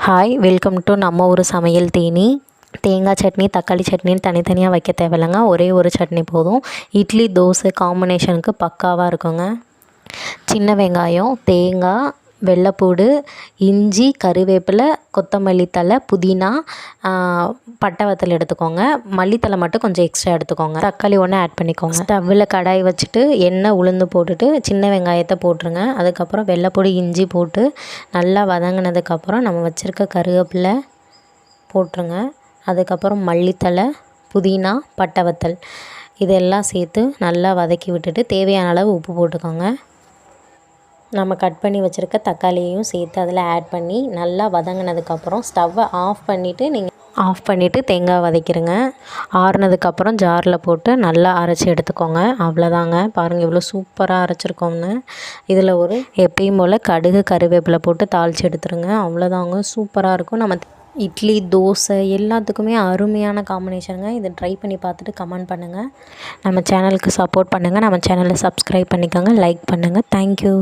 Hi, welcome to நம்ம ஒரு சமையல் தேனி. தேங்காய் சட்னி, தக்காளி சட்னின்னு தனித்தனியாக வைக்க தேவையில்லைங்க. ஒரே ஒரு சட்னி போதும். இட்லி, தோசை காம்பினேஷனுக்கு பக்காவாக இருக்குங்க. சின்ன வெங்காயம், தேங்காய், வெள்ளைப்பூடு, இஞ்சி, கருவேப்பிலை, கொத்தமல்லி தழை, புதினா, பட்டை வத்தல் எடுத்துக்கோங்க. மல்லித்தழை மட்டும் கொஞ்சம் எக்ஸ்ட்ரா எடுத்துக்கோங்க. தக்காளி ஒன்று ஆட் பண்ணிக்கோங்க. ஸ்டவ்வில் கடாய் வச்சுட்டு எண்ணெய் உளுந்து போட்டுட்டு சின்ன வெங்காயத்தை போட்டுருங்க. அதுக்கப்புறம் வெள்ளைப்பூடு, இஞ்சி போட்டு நல்லா வதங்கினதுக்கப்புறம் நம்ம வச்சுருக்க கருவேப்பிலை போட்டுருங்க. அதுக்கப்புறம் மல்லித்தழை, புதினா, பட்டை வத்தல் இதெல்லாம் சேர்த்து நல்லா வதக்கி விட்டுட்டு தேவையான அளவு உப்பு போட்டுக்கோங்க. நம்ம கட் பண்ணி வச்சுருக்க தக்காளியையும் சேர்த்து அதில் ஆட் பண்ணி நல்லா வதங்கினதுக்கப்புறம் ஸ்டவ்வை ஆஃப் பண்ணிவிட்டு தேங்காய் வதக்கிடுங்க. ஆறுனதுக்கப்புறம் ஜாரில் போட்டு நல்லா அரைச்சி எடுத்துக்கோங்க. அவ்வளோதாங்க. பாருங்கள் இவ்வளோ சூப்பராக அரைச்சிருக்கோம்னு. இதில் ஒரு எப்பயும் போல் கடுகு, கருவேப்பிலை போட்டு தாளித்து எடுத்துருங்க. அவ்வளோதாங்க, சூப்பராக இருக்கும். நம்ம இட்லி, தோசை எல்லாத்துக்குமே அருமையான காம்பினேஷனுங்க. இதை ட்ரை பண்ணி பார்த்துட்டு கமெண்ட் பண்ணுங்கள். நம்ம சேனலுக்கு சப்போர்ட் பண்ணுங்கள். நம்ம சேனலை சப்ஸ்கிரைப் பண்ணிக்கோங்க, லைக் பண்ணுங்கள். தேங்க்யூ.